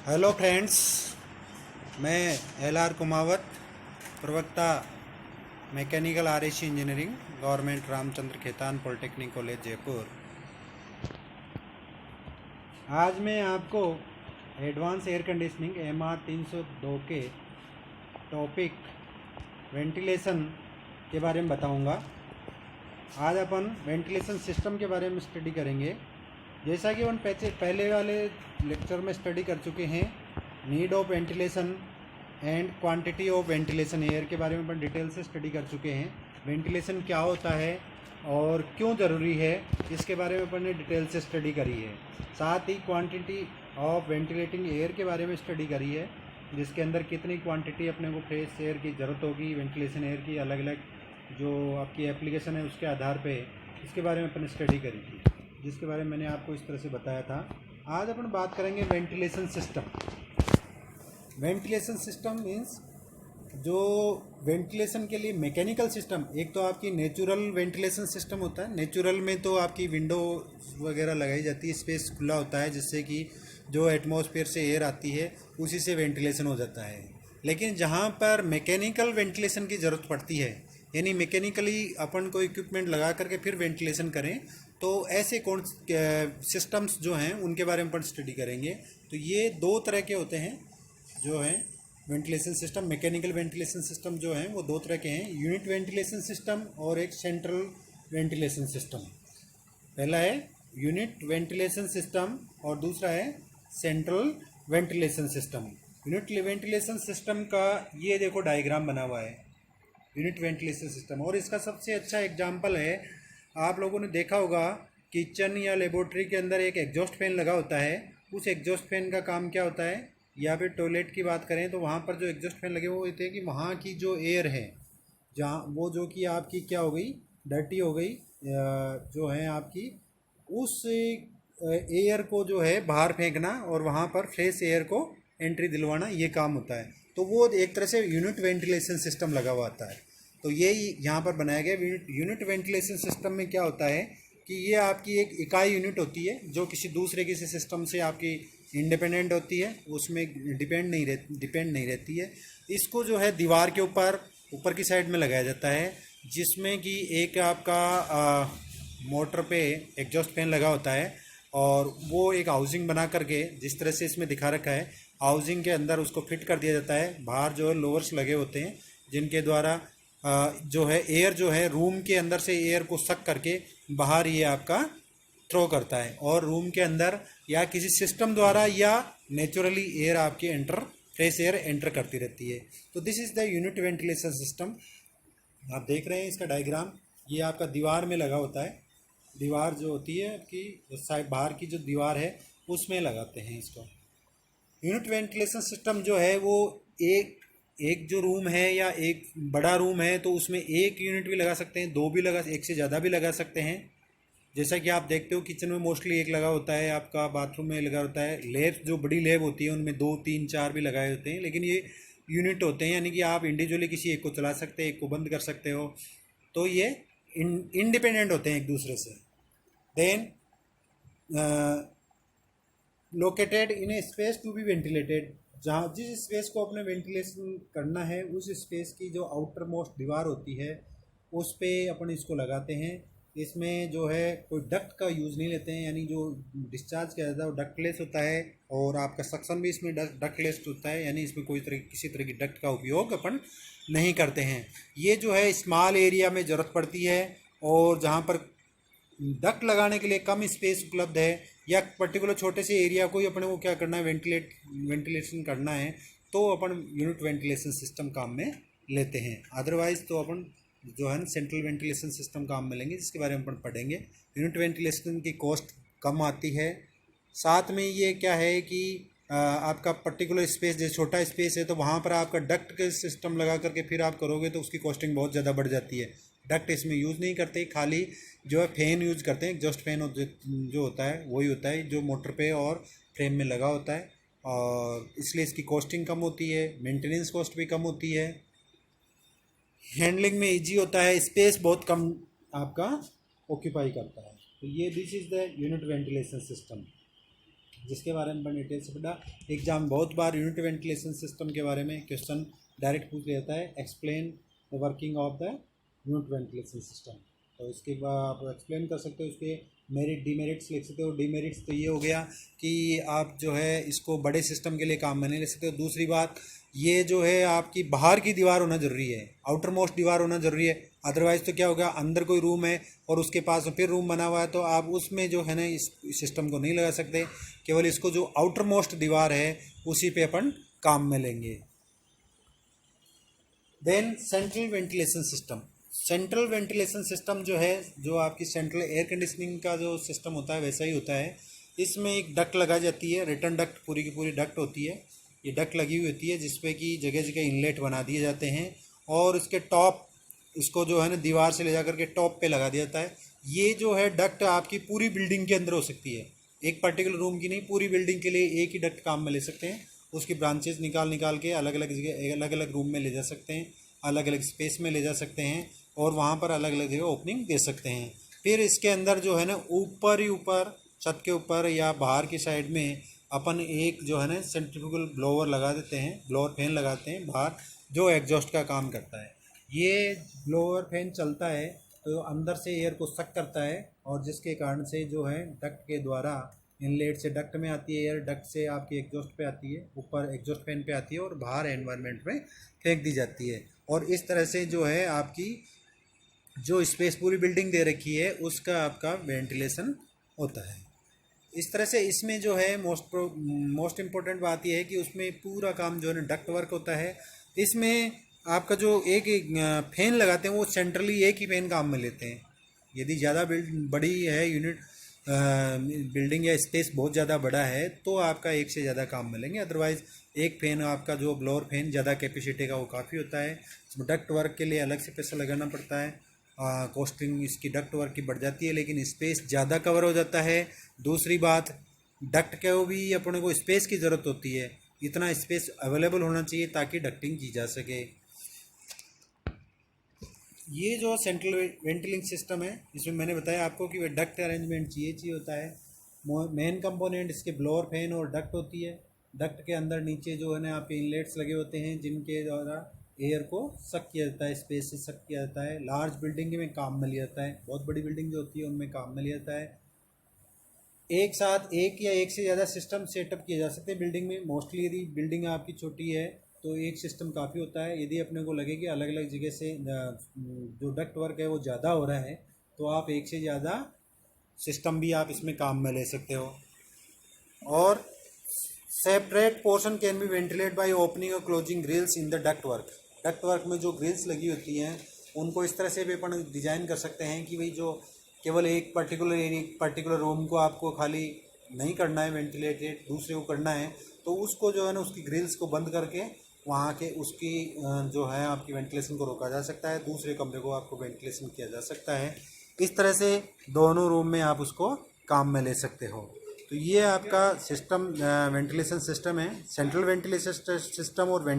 Hello friends, मैं LR. Kumawat, प्रवक्ता mechanical RSC. Engineering, government Ramchandra Khetan polytechnic college Jaipur. आज मैं आपको एडवांस एयर कंडीशनिंग MR 302 के टॉपिक वेंटिलेशन के बारे में बताऊंगा। आज अपन वेंटिलेशन सिस्टम के बारे में स्टडी करेंगे। जैसा कि अपन पहले वाले लेक्चर में स्टडी कर चुके हैं, need of ventilation and quantity of ventilation air के बारे में अपन डिटेल से स्टडी कर चुके हैं। वेंटिलेशन क्या होता है और क्यों ज़रूरी है, इसके बारे में अपन ने डिटेल से स्टडी करी है। साथ ही क्वांटिटी ऑफ वेंटिलेटिंग एयर के बारे में स्टडी करी है, जिसके अंदर कितनी क्वांटिटी अपने को फ्रेश एयर की ज़रूरत होगी, वेंटिलेशन एयर की अलग अलग जो आपकी एप्लीकेशन है उसके आधार पे, इसके बारे में अपन स्टडी करी थी, जिसके बारे में मैंने आपको इस तरह से बताया था। आज अपन बात करेंगे ventilation system. Ventilation system means जो वेंटिलेशन के लिए मैकेनिकल सिस्टम, एक तो आपकी नेचुरल वेंटिलेशन सिस्टम होता है। नेचुरल में तो आपकी विंडो वगैरह लगाई जाती है, स्पेस खुला होता है, जिससे कि जो एटमॉस्फेयर से एयर आती है उसी से वेंटिलेशन हो जाता है। लेकिन जहाँ पर मैकेनिकल वेंटिलेशन की ज़रूरत पड़ती है, यानी मैकेनिकली अपन को इक्विपमेंट लगा करके फिर वेंटिलेशन करें, तो ऐसे कौन सिस्टम्स जो हैं उनके बारे में अपन स्टडी करेंगे। तो ये दो तरह के होते हैं जो हैं ventilation system. Mechanical ventilation system जो हैं वो दो तरह के हैं, यूनिट वेंटिलेशन सिस्टम और एक सेंट्रल वेंटिलेशन सिस्टम। पहला है यूनिट वेंटिलेशन सिस्टम और दूसरा है central ventilation system. Unit ventilation system का ये देखो डायग्राम बना हुआ है, यूनिट वेंटिलेशन सिस्टम। और इसका सबसे अच्छा एग्जाम्पल है, आप लोगों ने देखा होगा किचन या लेबोरेटरी के अंदर एक एग्जॉस्ट फैन लगा होता है। उस एग्जॉस्ट फैन का काम क्या होता है, या फिर टॉयलेट की बात करें तो वहाँ पर जो एग्जॉस्ट फैन लगे हुए होते हैं कि वहाँ की जो एयर है, जहाँ वो जो कि आपकी क्या हो गई, डर्टी हो गई, जो है आपकी, उस एयर को जो है बाहर फेंकना और वहाँ पर फ्रेश एयर को एंट्री दिलवाना, ये काम होता है। तो वो एक तरह से यूनिट वेंटिलेशन सिस्टम लगा हुआ आता है। तो ये यहाँ पर बनाया गया। यूनिट वेंटिलेशन सिस्टम में क्या होता है कि ये आपकी एक इकाई यूनिट होती है जो किसी सिस्टम से आपकी इंडिपेंडेंट होती है, उसमें डिपेंड नहीं रहती है। इसको जो है दीवार के ऊपर की साइड में लगाया जाता है, जिसमें कि एक आपका मोटर पे एग्जॉस्ट फैन लगा होता है, और वो एक हाउसिंग बना करके जिस तरह से इसमें दिखा रखा है, हाउसिंग के अंदर उसको फिट कर दिया जाता है। बाहर जो है लोअर्स लगे होते हैं, जिनके द्वारा जो है एयर जो है रूम के अंदर से एयर को सक करके बाहर ये आपका थ्रो करता है, और रूम के अंदर या किसी सिस्टम द्वारा या नेचुरली एयर आपकी फ्रेश एयर एंटर करती रहती है। तो this is the unit ventilation system. आप देख रहे हैं इसका डायग्राम, ये आपका दीवार में लगा होता है। दीवार जो होती है कि साइड बाहर की जो दीवार है उसमें लगाते हैं इसको। यूनिट वेंटिलेशन सिस्टम जो है वो एक जो रूम है या एक बड़ा रूम है तो उसमें एक यूनिट भी लगा सकते हैं, दो भी एक से ज़्यादा भी लगा सकते हैं। जैसा कि आप देखते हो किचन में मोस्टली एक लगा होता है, आपका बाथरूम में लगा होता है। लैब जो बड़ी लैब होती है उनमें 2 3 4 भी लगाए होते हैं, लेकिन ये यूनिट होते हैं, यानी कि आप इंडिविजुअली किसी एक को चला सकते हैं, एक को बंद कर सकते हो। तो ये इंडिपेंडेंट होते हैं एक दूसरे से। Then located in a space to be ventilated, जहाँ जिस स्पेस को अपने वेंटिलेशन करना है उस स्पेस की जो आउटर मोस्ट दीवार होती है उस पर अपन इसको लगाते हैं। इसमें जो है कोई डक्ट का यूज़ नहीं लेते हैं, यानी जो डिस्चार्ज किया जाता है वो डक्टलेस होता है, और आपका सक्शन भी इसमें डक्टलेस होता है, यानी इसमें किसी तरह की डक्ट का उपयोग अपन नहीं करते हैं। ये जो है स्मॉल एरिया में ज़रूरत पड़ती है, और जहाँ पर डक्ट लगाने के लिए कम स्पेस उपलब्ध है या पर्टिकुलर छोटे से एरिया को ही अपने को क्या करना है, वेंटिलेशन करना है, तो अपन यूनिट वेंटिलेशन सिस्टम काम में लेते हैं। अदरवाइज़ तो अपन जो है सेंट्रल वेंटिलेशन सिस्टम काम में लेंगे, जिसके बारे में अपन पढ़ेंगे। यूनिट वेंटिलेशन की कॉस्ट कम आती है। साथ में ये क्या है कि आपका पर्टिकुलर स्पेस, जैसे छोटा स्पेस है तो वहाँ पर आपका डक्ट के सिस्टम लगा करके फिर आप करोगे तो उसकी कॉस्टिंग बहुत ज़्यादा बढ़ जाती है। डक्ट इसमें यूज़ नहीं करते, खाली जो है फैन यूज़ करते हैं। एग्जॉस्ट फैन जो होता है वही होता है जो मोटर पे और फ्रेम में लगा होता है, और इसलिए इसकी कॉस्टिंग कम होती है, मेंटेनेंस कॉस्ट भी कम होती है, हैंडलिंग में इजी होता है, स्पेस बहुत कम आपका ऑक्यूपाई करता है। तो ये this is the unit ventilation system. जिसके बारे में डिटेल से पढ़ा। एग्जाम बहुत बार यूनिट वेंटिलेशन सिस्टम के बारे में क्वेश्चन डायरेक्ट पूछ लिया जाता है, explain the working of the unit ventilation system. तो इसके बाद आप एक्सप्लेन कर सकते हो, उसके मेरिट डीमेरिट्स लिख सकते हो। डीमेरिट्स तो ये हो गया कि आप जो है इसको बड़े सिस्टम के लिए काम में नहीं ले सकते हो। दूसरी बात, ये जो है आपकी बाहर की दीवार होना ज़रूरी है, आउटर मोस्ट दीवार होना ज़रूरी है। अदरवाइज़ तो क्या होगा, अंदर कोई रूम है और उसके पास फिर रूम बना हुआ है तो आप उसमें जो है ना इस सिस्टम को नहीं लगा सकते। केवल इसको जो आउटर मोस्ट दीवार है उसी पे अपन काम में लेंगे। Then central ventilation system. Central ventilation system जो है, जो आपकी सेंट्रल एयर कंडीशनिंग का जो सिस्टम होता है वैसा ही होता है। इसमें एक डक्ट लगाई जाती है, रिटर्न डक्ट, पूरी की पूरी डक्ट होती है। ये डक्ट लगी हुई होती है जिसपे कि जगह जगह इनलेट बना दिए जाते हैं और इसके टॉप, इसको जो है ना दीवार से ले जा करके टॉप पे लगा दिया जाता है। ये जो है डक्ट आपकी पूरी बिल्डिंग के अंदर हो सकती है, एक पर्टिकुलर रूम की नहीं, पूरी बिल्डिंग के लिए एक ही डक्ट काम में ले सकते हैं। उसकी ब्रांचेज निकाल निकाल के अलग अलग जगह, अलग अलग रूम में ले जा सकते हैं, अलग अलग स्पेस में ले जा सकते हैं और वहाँ पर अलग अलग जगह ओपनिंग दे सकते हैं। फिर इसके अंदर जो है ना ऊपर ही ऊपर, छत के ऊपर या बाहर की साइड में अपन एक जो है ना सेंट्रीफ्यूगल ब्लोअर लगा देते हैं, ब्लोअर फैन लगाते हैं बाहर, जो एग्जॉस्ट का काम करता है। ये ब्लोअर फैन चलता है तो अंदर से एयर को सक करता है और जिसके कारण से जो है डक्ट के द्वारा इनलेट से डक्ट में आती है एयर, डक्ट से आपकी एग्जॉस्ट पे आती है, ऊपर एग्जॉस्ट फैन पे आती है और बाहर एनवायरनमेंट में फेंक दी जाती है। और इस तरह से जो है आपकी जो स्पेस पूरी बिल्डिंग दे रखी है उसका आपका वेंटिलेशन होता है। इस तरह से इसमें जो है मोस्ट इम्पोर्टेंट बात यह है कि उसमें पूरा काम जो है ना डक्ट वर्क होता है। इसमें आपका जो एक फैन लगाते हैं वो सेंट्रली एक ही फैन काम में लेते हैं। यदि ज़्यादा बड़ी है यूनिट, बिल्डिंग या स्पेस बहुत ज़्यादा बड़ा है तो आपका एक से ज़्यादा काम में लेंगे। अदरवाइज़ एक फैन आपका जो ब्लोअर फैन ज़्यादा कैपेसिटी का वो काफ़ी होता है। इसमें डक्ट वर्क के लिए अलग से पैसा लगाना पड़ता है, कॉस्टिंग इसकी डक्ट वर्क की बढ़ जाती है, लेकिन स्पेस ज़्यादा कवर हो जाता है। दूसरी बात, डक्ट को भी अपने को स्पेस की ज़रूरत होती है, इतना स्पेस अवेलेबल होना चाहिए ताकि डक्टिंग की जा सके। ये जो सेंट्रल वेंटिलिंग सिस्टम है इसमें मैंने बताया आपको कि वह डक्ट अरेंजमेंट चाहिए होता है। मेन कंपोनेंट इसके ब्लोअर फैन और डक्ट होती है। डक्ट के अंदर नीचे जो है ना आपके इनलेट्स लगे होते हैं जिनके द्वारा एयर को सक किया जाता है, स्पेस से सक किया जाता है। लार्ज बिल्डिंग में काम में लिया जाता है, बहुत बड़ी बिल्डिंग जो होती है उनमें काम में लिया जाता है। एक साथ एक या एक से ज़्यादा सिस्टम सेटअप किए जा सकते हैं बिल्डिंग में। मोस्टली यदि बिल्डिंग आपकी छोटी है तो एक सिस्टम काफ़ी होता है। यदि अपने को लगे कि अलग अलग जगह से जो डक्ट वर्क है वो ज़्यादा हो रहा है तो आप एक से ज़्यादा सिस्टम भी आप इसमें काम में ले सकते हो। और separate portion can be ventilate by opening और closing grills in the duct work. Duct work में जो ग्रिल्स लगी होती हैं उनको इस तरह से भी अपन डिज़ाइन कर सकते हैं कि भाई जो केवल एक पर्टिकुलर रूम को आपको खाली नहीं करना है वेंटिलेटेड, दूसरे को करना है तो उसको जो है ना उसकी ग्रिल्स को बंद करके वहाँ के उसकी जो है आपकी वेंटिलेशन को रोका जा सकता है, दूसरे कमरे को आपको वेंटिलेशन किया जा सकता है। इस तरह से दोनों रूम में आप उसको काम में ले सकते हो। तो ये आपका सिस्टम वेंटिलेशन सिस्टम है, सेंट्रल वेंटिलेशन सिस्टम और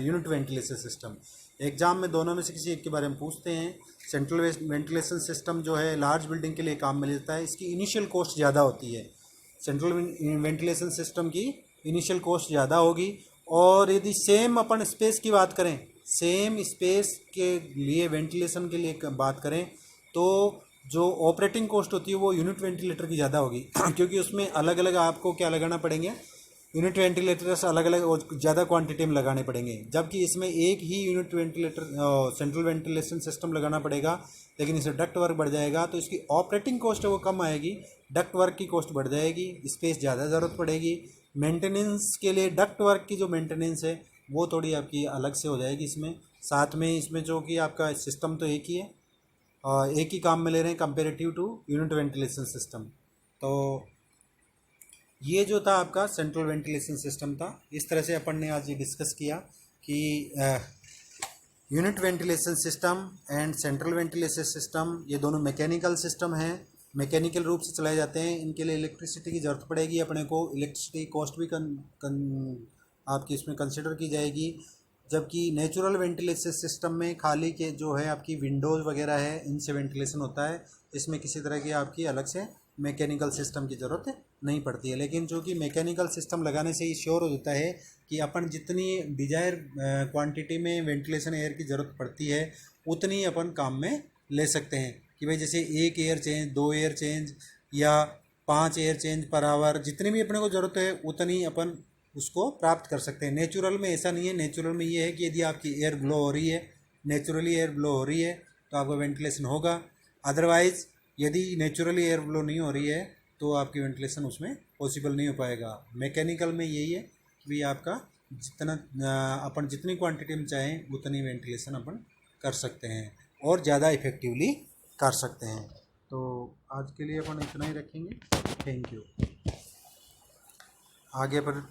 यूनिट वेंटिलेशन सिस्टम। एग्जाम में दोनों में से किसी एक के बारे में पूछते हैं। सेंट्रल वेंटिलेशन सिस्टम जो है लार्ज बिल्डिंग के लिए काम में लेता है, इसकी इनिशियल कॉस्ट ज़्यादा होती है। सेंट्रल वेंटिलेशन सिस्टम की इनिशियल कॉस्ट ज़्यादा होगी। और यदि सेम अपन स्पेस की बात करें, सेम स्पेस के लिए वेंटिलेशन के लिए बात करें तो जो ऑपरेटिंग कॉस्ट होती है वो यूनिट वेंटिलेटर की ज़्यादा होगी क्योंकि उसमें अलग अलग आपको क्या लगाना पड़ेंगे, यूनिट वेंटिलेटर्स अलग अलग और ज़्यादा क्वांटिटी में लगाने पड़ेंगे। जबकि इसमें एक ही unit ventilator central ventilation system लगाना पड़ेगा, लेकिन इससे डक्ट वर्क बढ़ जाएगा तो इसकी ऑपरेटिंग कॉस्ट है वो कम आएगी, डक्ट वर्क की कॉस्ट बढ़ जाएगी, स्पेस ज़्यादा ज़रूरत पड़ेगी। मेंटेनेंस के लिए डक्ट वर्क की जो मेंटेनेंस है वो थोड़ी आपकी अलग से हो जाएगी इसमें। साथ में इसमें जो कि आपका सिस्टम तो एक ही है और एक ही काम में ले रहे हैं comparative to unit ventilation system. तो ये जो था आपका सेंट्रल वेंटिलेशन सिस्टम था। इस तरह से अपन ने आज ये डिस्कस किया कि unit ventilation system and central ventilation system ये दोनों मैकेनिकल सिस्टम हैं, मैकेनिकल रूप से चलाए जाते हैं। इनके लिए इलेक्ट्रिसिटी की ज़रूरत पड़ेगी अपने को, इलेक्ट्रिसिटी कॉस्ट भी आपकी इसमें कंसिडर की जाएगी। जबकि नेचुरल वेंटिलेशन सिस्टम में खाली के जो है आपकी विंडोज़ वगैरह है इनसे वेंटिलेशन होता है, इसमें किसी तरह की आपकी अलग से मैकेनिकल सिस्टम की ज़रूरत नहीं पड़ती है। लेकिन चूँकि मैकेनिकल सिस्टम लगाने से ही श्योर हो जाता है कि अपन जितनी डिजायर क्वांटिटी में वेंटिलेशन एयर की ज़रूरत पड़ती है उतनी अपन काम में ले सकते हैं। कि भाई जैसे 1 एयर चेंज, 2 एयर चेंज या 5 एयर चेंज पर आवर, जितनी भी अपने को ज़रूरत है उतनी अपन उसको प्राप्त कर सकते हैं। नेचुरल में ऐसा नहीं है। नेचुरल में ये है कि यदि आपकी एयर ब्लो हो रही है, नेचुरली एयर ब्लो हो रही है, तो आपका वेंटिलेशन होगा। अदरवाइज़ यदि नेचुरली एयर ब्लो नहीं हो रही है तो आपकी वेंटिलेशन उसमें पॉसिबल नहीं हो पाएगा। मैकेनिकल में यही है कि भाई आपका जितना अपन जितनी क्वांटिटी में चाहें उतनी वेंटिलेशन अपन कर सकते हैं और ज़्यादा इफ़ेक्टिवली कर सकते हैं। तो आज के लिए अपन इतना ही रखेंगे। Thank you. आगे पर